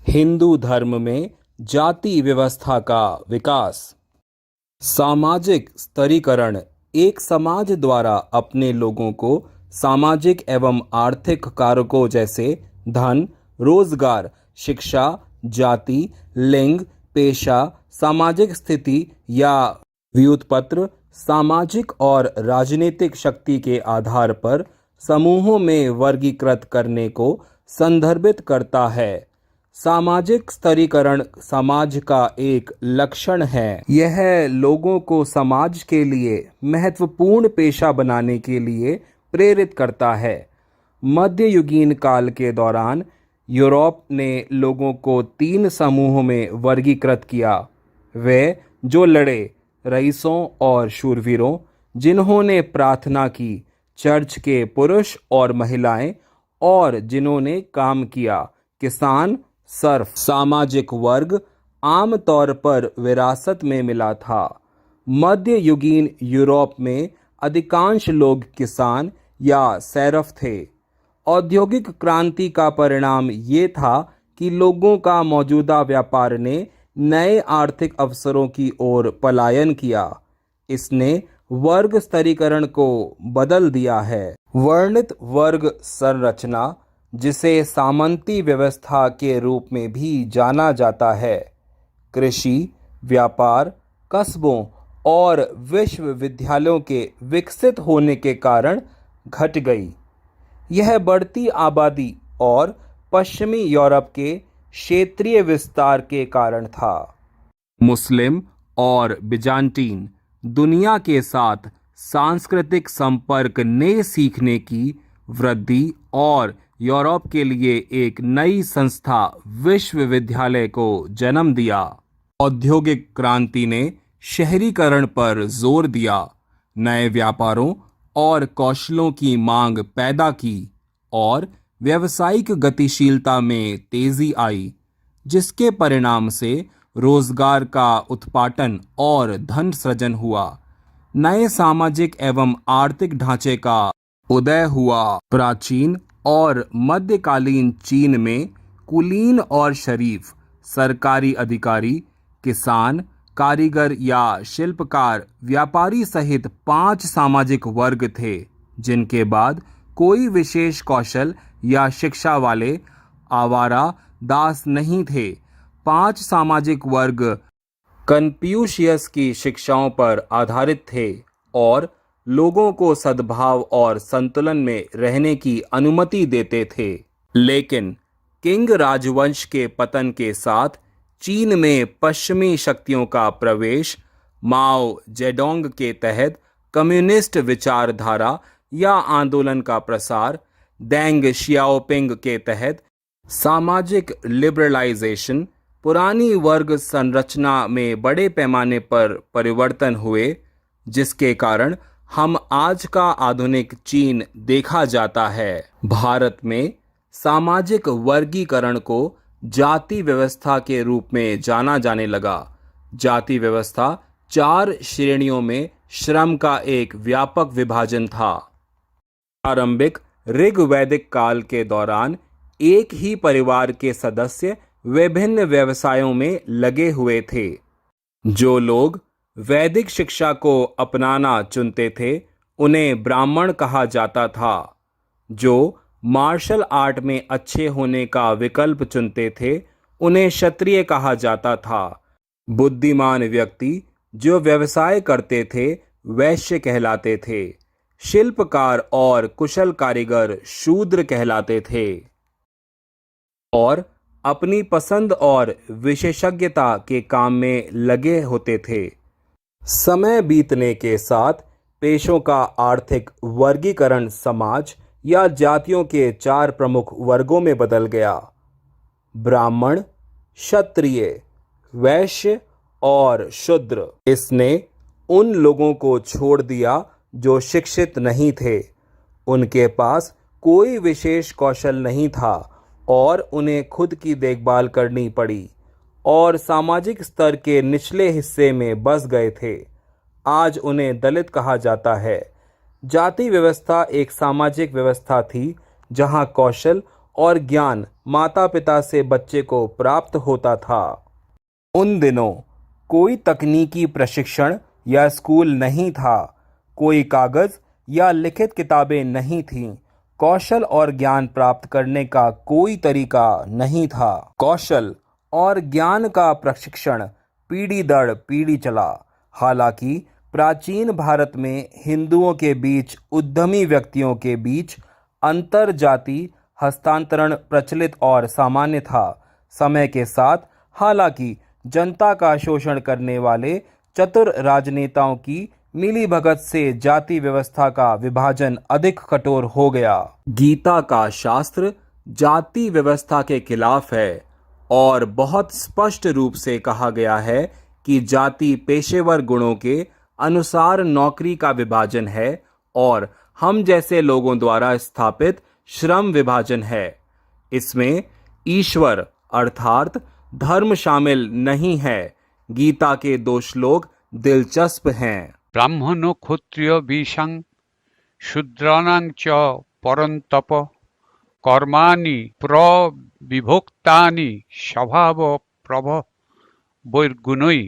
हिंदू धर्म में जाति व्यवस्था का विकास। सामाजिक स्तरीकरण एक समाज द्वारा अपने लोगों को सामाजिक एवं आर्थिक कारकों जैसे धन, रोजगार, शिक्षा, जाति, लिंग, पेशा, सामाजिक स्थिति या व्युत्पन्न, सामाजिक और राजनीतिक शक्ति के आधार पर समूहों में वर्गीकृत करने को संदर्भित करता है। सामाजिक स्तरीकरण समाज का एक लक्षण है। यह लोगों को समाज के लिए महत्वपूर्ण पेशा बनाने के लिए प्रेरित करता है। मध्ययुगीन काल के दौरान यूरोप ने लोगों को 3 समूहों में वर्गीकृत किया। वे जो लड़े, रईसों और शूरवीरों, जिन्होंने प्रार्थना की, चर्च के पुरुष और महिलाएं, और जिन्होंने काम किया, किसान, सर्फ। सामाजिक वर्ग आमतौर पर विरासत में मिला था। मध्ययुगीन यूरोप में अधिकांश लोग किसान या सर्फ थे। औद्योगिक क्रांति का परिणाम ये था कि लोगों का मौजूदा व्यापार ने नए आर्थिक अवसरों की ओर पलायन किया। इसने वर्ग स्तरीकरण को बदल दिया है। वर्णित वर्ग संरचना, जिसे सामंती व्यवस्था के रूप में भी जाना जाता है, कृषि, व्यापार, कस्बों और विश्वविद्यालयों के विकसित होने के कारण घट गई। यह बढ़ती आबादी और पश्चिमी यूरोप के क्षेत्रीय विस्तार के कारण था। मुस्लिम और बिजान्टीन दुनिया के साथ सांस्कृतिक संपर्क ने सीखने की वृद्धि और यूरोप के लिए एक नई संस्था विश्वविद्यालय को जन्म दिया। औद्योगिक क्रांति ने शहरीकरण पर जोर दिया, नए व्यापारों और कौशलों की मांग पैदा की और व्यावसायिक गतिशीलता में तेजी आई, जिसके परिणाम से रोजगार का उत्पादन और धन सृजन हुआ। नए सामाजिक एवं आर्थिक ढांचे का उदय हुआ। प्राचीन और मध्यकालीन चीन में कुलीन और शरीफ, सरकारी अधिकारी, किसान, कारीगर या शिल्पकार, व्यापारी सहित 5 सामाजिक वर्ग थे, जिनके बाद कोई विशेष कौशल या शिक्षा वाले आवारा दास नहीं थे। 5 सामाजिक वर्ग कन्फ्यूशियस की शिक्षाओं पर आधारित थे और लोगों को सद्भाव और संतुलन में रहने की अनुमति देते थे। लेकिन किंग राजवंश के पतन के साथ चीन में पश्चिमी शक्तियों का प्रवेश, माओ जेडोंग के तहत कम्युनिस्ट विचारधारा या आंदोलन का प्रसार, देंग शियाओपिंग के तहत सामाजिक लिबरलाइजेशन, पुरानी वर्ग संरचना में बड़े पैमाने पर परिवर्तन हुए, जिसके कारण हम आज का आधुनिक चीन देखा जाता है। भारत में सामाजिक वर्गीकरण को जाति व्यवस्था के रूप में जाना जाने लगा। जाति व्यवस्था 4 श्रेणियों में श्रम का एक व्यापक विभाजन था। प्रारंभिक ऋग्वैदिक काल के दौरान एक ही परिवार के सदस्य विभिन्न व्यवसायों में लगे हुए थे। जो लोग वैदिक शिक्षा को अपनाना चुनते थे, उन्हें ब्राह्मण कहा जाता था। जो मार्शल आर्ट में अच्छे होने का विकल्प चुनते थे, उन्हें क्षत्रिय कहा जाता था। बुद्धिमान व्यक्ति जो व्यवसाय करते थे, वैश्य कहलाते थे। शिल्पकार और कुशल कारीगर शूद्र कहलाते थे और अपनी पसंद और विशेषज्ञता के काम में लगे होते थे। समय बीतने के साथ पेशों का आर्थिक वर्गीकरण समाज या जातियों के 4 प्रमुख वर्गों में बदल गया: ब्राह्मण, क्षत्रिय, वैश्य और शूद्र। इसने उन लोगों को छोड़ दिया जो शिक्षित नहीं थे, उनके पास कोई विशेष कौशल नहीं था और उन्हें खुद की देखभाल करनी पड़ी और सामाजिक स्तर के निचले हिस्से में बस गए थे। आज उन्हें दलित कहा जाता है। जाति व्यवस्था एक सामाजिक व्यवस्था थी जहां कौशल और ज्ञान माता पिता से बच्चे को प्राप्त होता था। उन दिनों कोई तकनीकी प्रशिक्षण या स्कूल नहीं था, कोई कागज या लिखित किताबें नहीं थीं, कौशल और ज्ञान प्राप्त करने का कोई तरीका नहीं था। कौशल और ज्ञान का प्रशिक्षण पीढ़ी दर पीढ़ी चला। हालांकि प्राचीन भारत में हिंदुओं के बीच उद्यमी व्यक्तियों के बीच अंतर जाति हस्तांतरण प्रचलित और सामान्य था। समय के साथ हालांकि जनता का शोषण करने वाले चतुर राजनेताओं की मिलीभगत से जाति व्यवस्था का विभाजन अधिक कठोर हो गया। गीता का शास्त्र जाति व्यवस्था के खिलाफ है और बहुत स्पष्ट रूप से कहा गया है कि जाति पेशेवर गुणों के अनुसार नौकरी का विभाजन है और हम जैसे लोगों द्वारा स्थापित श्रम विभाजन है। इसमें ईश्वर अर्थात धर्म शामिल नहीं है। गीता के 2 श्लोक दिलचस्प हैं। ब्राह्मणो क्षत्रिय विशां शूद्राणां च परन्तप कर्माणि प्रविभक्तानि स्वभाव प्रभवैर्गुणैः।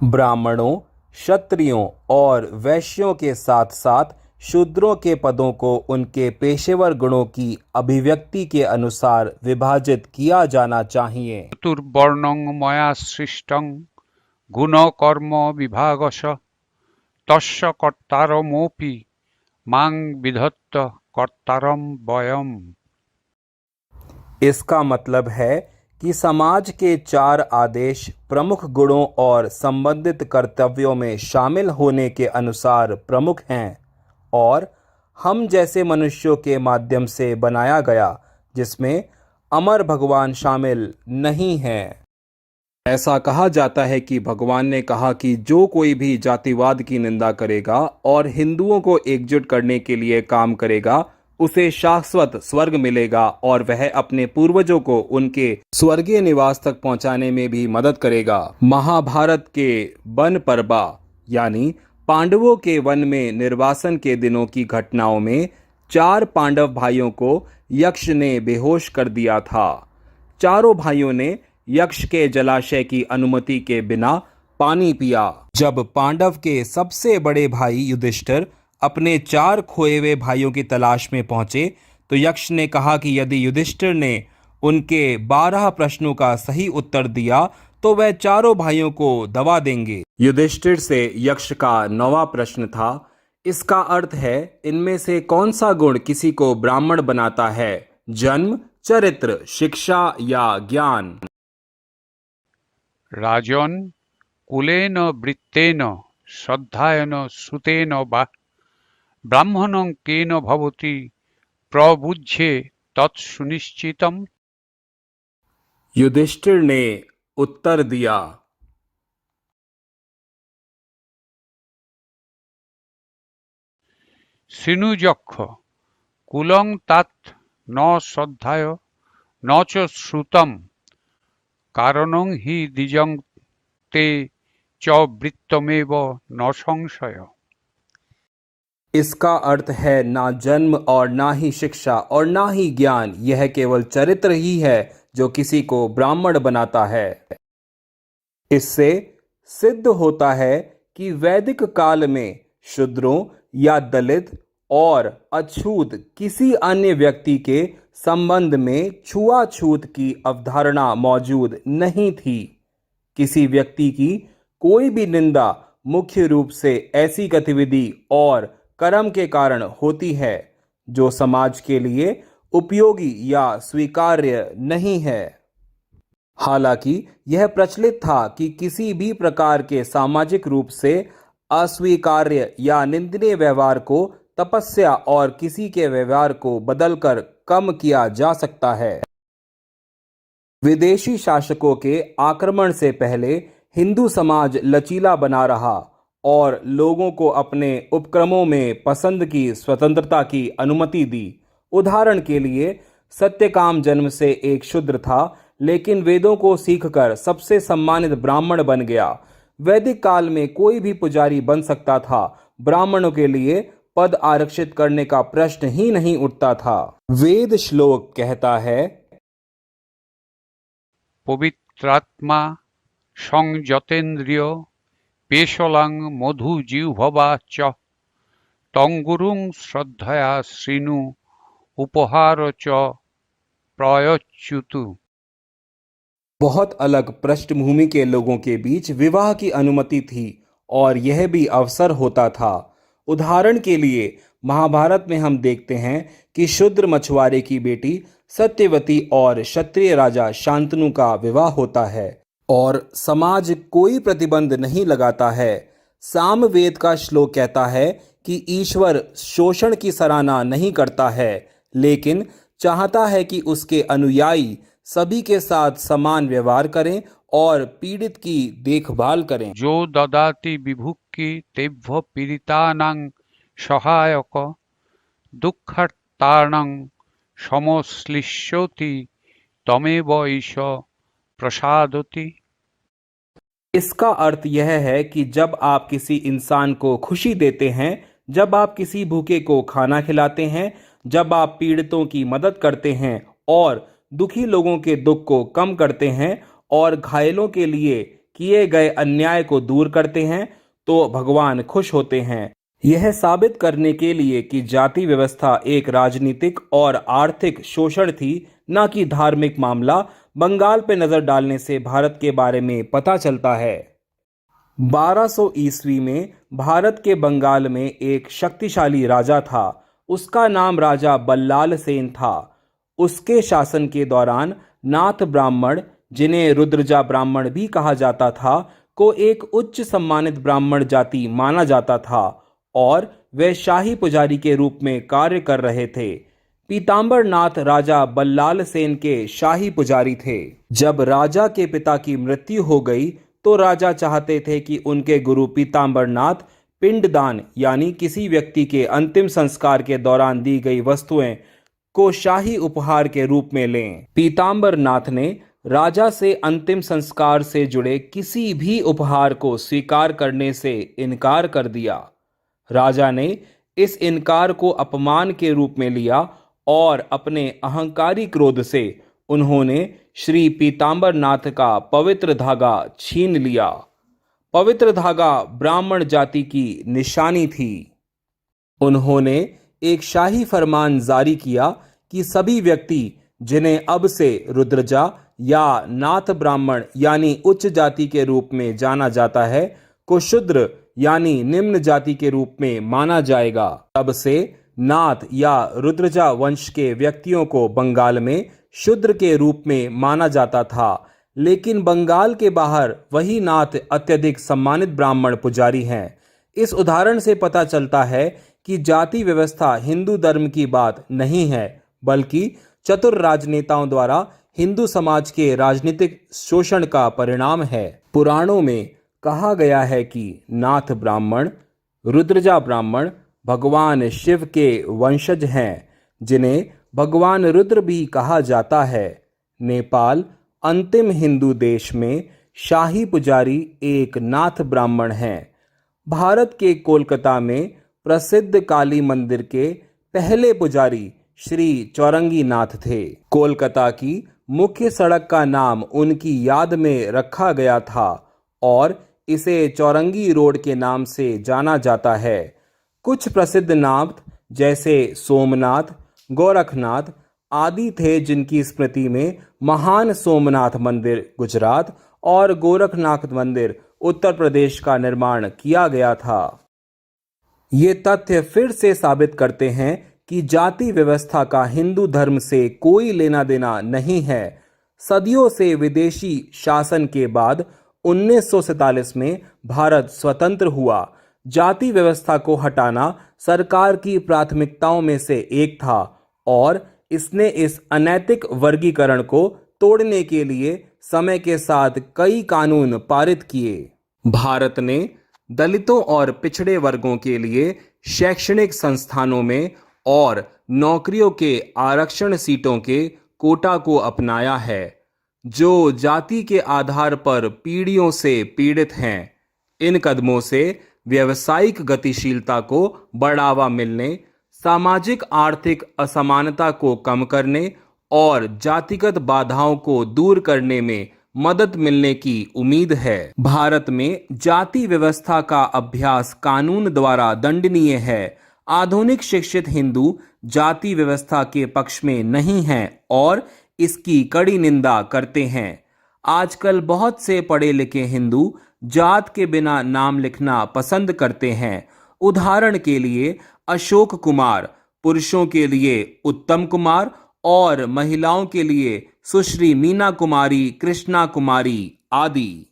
ब्राह्मणों, क्षत्रियों और वैश्यों के साथ साथ शूद्रों के पदों को उनके पेशेवर गुणों की अभिव्यक्ति के अनुसार विभाजित किया जाना चाहिए। चतुर्वर्णं मया सृष्टं गुण कर्म विभागश तस्य कर्तारमोऽपि मां विधत्त कर्तारं वयम्। इसका मतलब है कि समाज के 4 आदेश प्रमुख गुणों और संबंधित कर्तव्यों में शामिल होने के अनुसार प्रमुख हैं और हम जैसे मनुष्यों के माध्यम से बनाया गया, जिसमें अमर भगवान शामिल नहीं हैं। ऐसा कहा जाता है कि भगवान ने कहा कि जो कोई भी जातिवाद की निंदा करेगा और हिंदुओं को एकजुट करने के लिए काम करेगा, उसे शाश्वत स्वर्ग मिलेगा और वह अपने पूर्वजों को उनके स्वर्गीय निवास तक पहुंचाने में भी मदद करेगा। महाभारत के वन पर्वा यानी पांडवों के वन में निर्वासन के दिनों की घटनाओं में 4 पांडव भाइयों को यक्ष ने बेहोश कर दिया था। चारों भाइयों ने यक्ष के जलाशय की अनुमति के बिना पानी पिया। जब पांडव के सबसे बड़े भाई युधिष्ठिर अपने 4 खोए हुए भाइयों की तलाश में पहुंचे तो यक्ष ने कहा कि यदि युधिष्ठिर ने उनके 12 प्रश्नों का सही उत्तर दिया तो वह चारों भाइयों को दबा देंगे। युधिष्ठिर से यक्ष का 9वां प्रश्न था, इसका अर्थ है इनमें से कौन सा गुण किसी को ब्राह्मण बनाता है, जन्म, चरित्र, शिक्षा या ज्ञान? राजन कुलेन वृत्तेन श्रद्धायन सुतेन वा ब्राह्मणं केन भवति प्रबुध्ये तत्सुनिश्चितम्। युधिष्ठिर ने उत्तर दिया, सिनुजक्ष कुलं तात न श्रद्धाय न च श्रुतम् कारणं हि द्विजं ते च वृत्तमेव न संशय। इसका अर्थ है ना जन्म और ना ही शिक्षा और ना ही ज्ञान, यह केवल चरित्र ही है जो किसी को ब्राह्मण बनाता है। इससे सिद्ध होता है कि वैदिक काल में शूद्रों या दलित और अछूत किसी अन्य व्यक्ति के संबंध में छुआछूत की अवधारणा मौजूद नहीं थी। किसी व्यक्ति की कोई भी निंदा मुख्य रूप से ऐसी गतिविधि और कर्म के कारण होती है जो समाज के लिए उपयोगी या स्वीकार्य नहीं है। हालांकि यह प्रचलित था कि किसी भी प्रकार के सामाजिक रूप से अस्वीकार्य या निंदनीय व्यवहार को तपस्या और किसी के व्यवहार को बदलकर कम किया जा सकता है। विदेशी शासकों के आक्रमण से पहले हिंदू समाज लचीला बना रहा और लोगों को अपने उपक्रमों में पसंद की स्वतंत्रता की अनुमति दी। उदाहरण के लिए सत्यकाम जन्म से एक शूद्र था, लेकिन वेदों को सीखकर सबसे सम्मानित ब्राह्मण बन गया। वैदिक काल में कोई भी पुजारी बन सकता था। ब्राह्मणों के लिए पद आरक्षित करने का प्रश्न ही नहीं उठता था। वेद श्लोक कहता है, पवित्रात्मा संयतेन्द्रिय पेशलां मधु जिह्ववा च तं गुरुं श्रद्धया श्रीनु उपहार च प्रयच्युतु। बहुत अलग पृष्ठभूमि के लोगों के बीच विवाह की अनुमति थी और यह भी अवसर होता था। उदाहरण के लिए महाभारत में हम देखते हैं कि शूद्र मछुआरे की बेटी सत्यवती और क्षत्रिय राजा शांतनु का विवाह होता है और समाज कोई प्रतिबंध नहीं लगाता है। सामवेद का श्लोक कहता है कि ईश्वर शोषण की सराहना नहीं करता है, लेकिन चाहता है कि उसके अनुयायी सभी के साथ समान व्यवहार करें और पीड़ित की देखभाल करें। जो ददाति विभुक्ति तेभ्य पीड़ितानां सहायक दुःखहर्तारणां समश्लिष्यति तमेव ईश प्रसादति। इसका अर्थ यह है कि जब आप किसी इंसान को खुशी देते हैं, जब आप किसी भूखे को खाना खिलाते हैं, जब आप पीड़ितों की मदद करते हैं और दुखी लोगों के दुख को कम करते हैं और घायलों के लिए किए गए अन्याय को दूर करते हैं, तो भगवान खुश होते हैं। यह साबित करने के लिए कि जाति व्यवस्था एक राजनीतिक और आर्थिक शोषण थी, न कि धार्मिक मामला, बंगाल पर नजर डालने से भारत के बारे में पता चलता है। 1200 ईस्वी में भारत के बंगाल में एक शक्तिशाली राजा था। उसका नाम राजा बल्लाल सेन था। उसके शासन के दौरान नाथ ब्राह्मण, जिन्हें रुद्रजा ब्राह्मण भी कहा जाता था, को एक उच्च सम्मानित ब्राह्मण जाति माना जाता था और वे शाही पुजारी के रूप में कार्य कर रहे थे। पीताम्बर नाथ राजा बल्लाल सेन के शाही पुजारी थे। जब राजा के पिता की मृत्यु हो गई तो राजा चाहते थे कि उनके गुरु पीताम्बर नाथ पिंडदान यानी किसी व्यक्ति के अंतिम संस्कार के दौरान दी गई वस्तुएं को शाही उपहार के रूप में लें। पीताम्बर नाथ ने राजा से अंतिम संस्कार से जुड़े किसी भी उपहार को स्वीकार करने से इनकार कर दिया। राजा ने इस इनकार को अपमान के रूप में लिया और अपने अहंकारी क्रोध से उन्होंने श्री पीताम्बर नाथ का पवित्र धागा छीन लिया। पवित्र धागा ब्राह्मण जाति की निशानी थी। उन्होंने एक शाही फरमान जारी किया कि सभी व्यक्ति जिन्हें अब से रुद्रजा या नाथ ब्राह्मण यानी उच्च जाति के रूप में जाना जाता है, को शूद्र यानी निम्न जाति के रूप में माना जाएगा। तब से नाथ या रुद्रजा वंश के व्यक्तियों को बंगाल में शूद्र के रूप में माना जाता था, लेकिन बंगाल के बाहर वही नाथ अत्यधिक सम्मानित ब्राह्मण पुजारी हैं। इस उदाहरण से पता चलता है कि जाति व्यवस्था हिंदू धर्म की बात नहीं है, बल्कि चतुर राजनेताओं द्वारा हिंदू समाज के राजनीतिक शोषण का परिणाम है। पुराणों में कहा गया है कि नाथ ब्राह्मण, रुद्रजा ब्राह्मण भगवान शिव के वंशज हैं, जिन्हें भगवान रुद्र भी कहा जाता है। नेपाल अंतिम हिंदू देश में शाही पुजारी एक नाथ ब्राह्मण हैं। भारत के कोलकाता में प्रसिद्ध काली मंदिर के पहले पुजारी श्री चौरंगी नाथ थे। कोलकाता की मुख्य सड़क का नाम उनकी याद में रखा गया था और इसे चौरंगी रोड के नाम से जाना जाता है। कुछ प्रसिद्ध नाथ जैसे सोमनाथ, गोरखनाथ आदि थे, जिनकी स्मृति में महान सोमनाथ मंदिर गुजरात और गोरखनाथ मंदिर उत्तर प्रदेश का निर्माण किया गया था। ये तथ्य फिर से साबित करते हैं कि जाति व्यवस्था का हिंदू धर्म से कोई लेना देना नहीं है। सदियों से विदेशी शासन के बाद 1947 में भारत स्वतंत्र हुआ। जाति व्यवस्था को हटाना सरकार की प्राथमिकताओं में से एक था और इसने इस अनैतिक वर्गीकरण को तोड़ने के लिए समय के साथ कई कानून पारित किए। भारत ने दलितों और पिछड़े वर्गों के लिए शैक्षणिक संस्थानों में और नौकरियों के आरक्षण सीटों के कोटा को अपनाया है, जो जाति के आधार पर पीढ़ियों से पीड़ित हैं। इन कदमों से व्यावसायिक गतिशीलता को बढ़ावा मिलने, सामाजिक आर्थिक असमानता को कम करने और जातिगत बाधाओं को दूर करने में मदद मिलने की उम्मीद है। भारत में जाति व्यवस्था का अभ्यास कानून द्वारा दंडनीय है। आधुनिक शिक्षित हिंदू जाति व्यवस्था के पक्ष में नहीं हैं और इसकी कड़ी निंदा करते हैं। आजकल बहुत से पढ़े लिखे हिंदू जात के बिना नाम लिखना पसंद करते हैं। उदाहरण के लिए अशोक कुमार, पुरुषों के लिए उत्तम कुमार और महिलाओं के लिए सुश्री मीना कुमारी, कृष्णा कुमारी आदि।